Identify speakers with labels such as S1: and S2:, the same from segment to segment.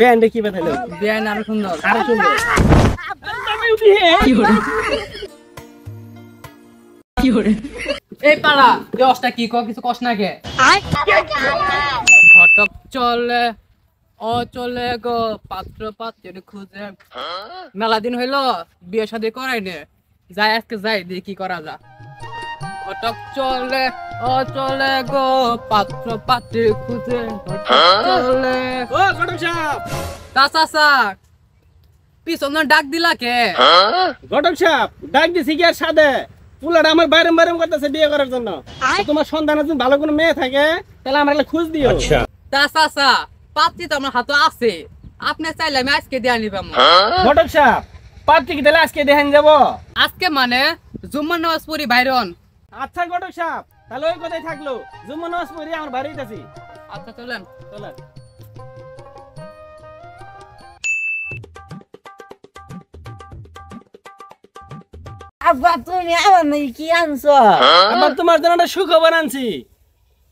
S1: ব্যান্ডে কি বাতাইলো?
S2: ব্যান্ড আরো সুন্দর।
S1: আরো সুন্দর।
S2: কি করে? এই পাড়া দশটা কি কিছু কষ্ট না কে? ঘটক চলে ও চলে গো পাত্র পাত্রের খুঁজে। মেলা দিন হইলো বিয়ে শাদী করাই নে, যাই আজকে যাই দেখি কি করা যা। ঘটক চলে ও চলে গো পাত্র পাত্রের খুঁজে। চলে
S1: ও ঘটক সাহেব,
S2: চাচা পিছন ডাক দিলা কে?
S1: ঘটক সাহেব ডাক দিছি কি আর সাদে পুলাটা আমার বাইরম বাইরম করতেছে বিয়ে করার জন্য। তোমার সন্তানের যদি ভালো কোনো মেয়ে থাকে তাহলে আমার খোঁজ দিও।
S2: আচ্ছা চাচা পাত্রী তো আমার হাতে আছে, আপনি চাইলে আমি আজকে দিয়ে নিবাম।
S1: ঘটক সাহেব পাত্রী কি তাহলে আজকে দেখেন যাব?
S2: আজকে মানে জুম্মার নামাজ পড়ি বাইরন।
S1: আচ্ছা ঘটক সাহেব তাহলে ওই কথাই থাকলো, জুম্মা নামাজ পড়ি আমার বাড়িতে আছি।
S2: আচ্ছা চলেন
S1: চলেন।
S3: আব্বা তুমি আমার নাকি কি আনছো?
S1: আবার তোমার জন্য একটা সুখবর আনছি।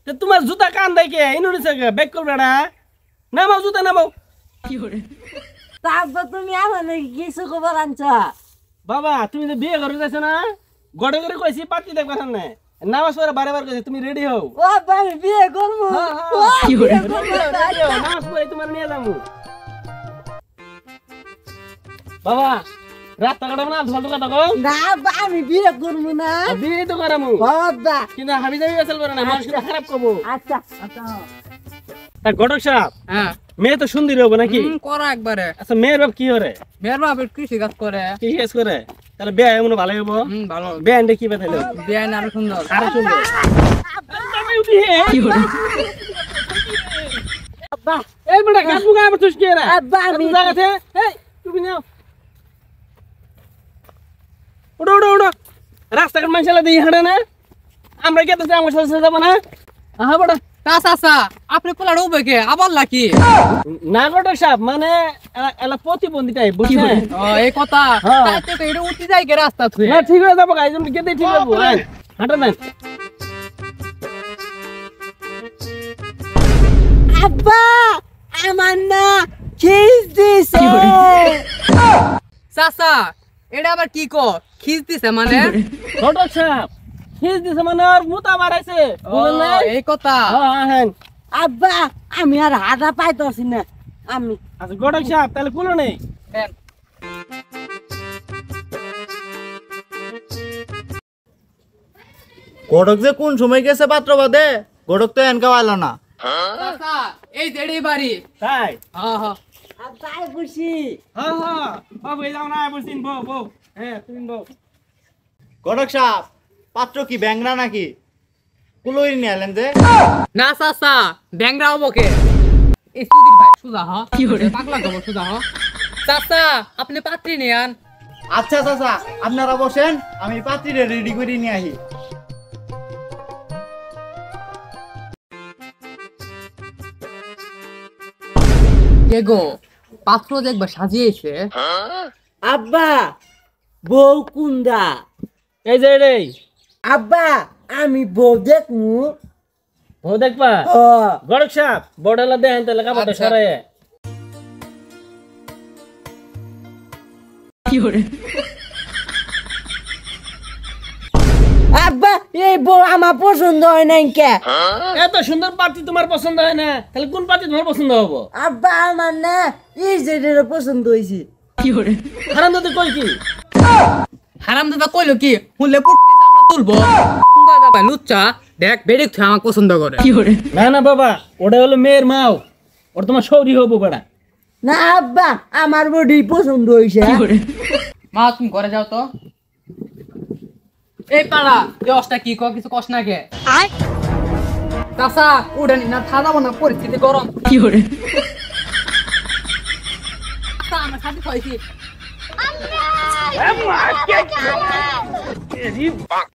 S1: তো তোমার জুতা কান দেখে ইনুনিছে ব্যাক করবে না, নামাও জুতা নামাও।
S2: কি করে?
S3: তা আব্বা তুমি আমার নাকি কিছু খবর আনছো?
S1: বাবা তুমি তো বিয়ে করে যাচ্ছ না, গড়ে করে কইছি পাত্রী দেখ কথা না, নামাজ পড়ে বারে কইছি তুমি রেডি হও।
S3: ও আব্বা আমি বিয়ে করবো।
S2: কি করে?
S1: নামাজ পড়ে তোমার নিয়ে যাবো। বাবা রাত টাকাটা না ধল টাকা দেখো
S3: না আব্বা আমি বিয়ে করবো না।
S1: বিয়ে তো করামু,
S3: ও আব্বা
S1: কিন্তু হাবি যাবি বেসাল করে না, মানুষ কিন্তু খারাপ করবো।
S3: আচ্ছা আচ্ছা
S1: তা ঘটক সাহেব
S2: হ্যাঁ
S1: মেয়ে তো সুন্দরী হবো নাকি?
S2: করা একবারে।
S1: আচ্ছা মেয়ের বাপ কি করে?
S2: মেয়ের বাপ কৃষি কাজ করে।
S1: কি কাজ করে? তাহলে বিয়ে এমন ভালো হবো।
S2: ভালো।
S1: ব্যান্ডে কি বাতাইলো?
S2: ব্যান্ড আরো সুন্দর।
S1: আরো সুন্দর।
S2: কি করে?
S3: আব্বা
S1: এই বেটা গাছ মুগা আবার তুই কি রে?
S3: আব্বা আমি
S1: জায়গাতে এই তুমি নাও, ওড়ো ওড়ো ওড়ো। রাস্তাঘাট মানুষেরা দিয়ে হাঁটে না, আমরা কে তো আমার সাথে যাবো না? হ্যাঁ বেটা
S2: চাচা আপনি পোলার উবে কে আবার লাকি?
S1: না ঘটক সাহেব মানে এলা প্রতিবন্ধী টাইপ বুঝছেন?
S2: ও এই কথা।
S1: হ্যাঁ।
S2: তাই তো এটা উঠে যায় কে রাস্তা থুয়ে।
S1: না ঠিক হয়ে যাবো গাইজ, তুমি কেটে ঠিক যাবো। হ্যাঁ হাঁটে না।
S3: আব্বা আমার না খিস দিছে।
S2: চাচা এটা আবার কি কো খিস দিছে মানে?
S1: ঘটক সাহেব খিস দিছে মানে আর মুতা বাড়াইছে বুঝলেন না?
S2: এই কথা।
S1: হ্যাঁ হ্যাঁ।
S3: আব্বা আমি আর হাঁটা পাইতেছি না। আমি
S1: আচ্ছা ঘটক সাহেব তাহলে কোনো নেই।
S2: দেন।
S4: গড়ক যে কোন সময় গেছে পাত্র বাদে, গড়ক তো এনকা আইলো না।
S2: চাচা এই দেড়ই বাড়ি।
S1: তাই
S2: হ্যাঁ হ্যাঁ
S3: আব্বা খুশি।
S1: হ্যাঁ হ্যাঁ বাবু এই যাও না বলছিন বউ বউ। হ্যাঁ তুমি বউ।
S4: গড়ক সাহেব পাত্র কি ব্যাংরা নাকি? কুলোই নিয়ে এলেন যে।
S2: না চাচা ব্যাংরা হবো কে? এই সুধীর ভাই সুজা হ। কি করে? পাগলা খবর সুজা হ। চাচা আপনি পাত্রী নিয়ান।
S4: আচ্ছা চাচা আপনারা বসেন, আমি পাত্রীরে রেডি করে নিয়ে আহি।
S2: কে গো পাত্র দেখবা সাজিয়েছে।
S3: আব্বা বউ কুন্দা।
S1: এই যে রে
S3: আব্বা আমি বউ দেখমু।
S1: বউ দেখবা?
S3: ও
S1: ঘটক সাহেব বড়লা দেন তাহলে কাপড়টা
S2: আচ্ছা।
S1: সরাই।
S2: কি করে?
S3: আব্বা এই বউ আমার পছন্দ হয় নাই কে?
S1: এত সুন্দর পাত্রী তোমার পছন্দ হয় না, তাহলে কোন পাত্রী তোমার পছন্দ হবো?
S3: আব্বা আমার না এই যে পছন্দ হয়েছে।
S2: কি করে?
S1: হারাম দাদা কই কি?
S2: হারাম দাদা কইলো কি হুলে পুটকি আমরা তুলবো। কুন্দা যাবা লুচ্চা দেখ বেড়ে তুই আমাকে পছন্দ করে। কি করে?
S1: না না বাবা ওটা হলো মেয়ের মাও, ওটা তোমার সৌরি হবো বেড়া।
S3: না আব্বা আমার বডি পছন্দ হয়েছে।
S2: মা তুমি ঘরে যাও তো। এই পাড়া দশটা কি কিছু কষ্ট না কে? চাচা উড়েনি না থাকাবো না, পরিস্থিতি গরম। কি করে? আমার সাথে খাইছি।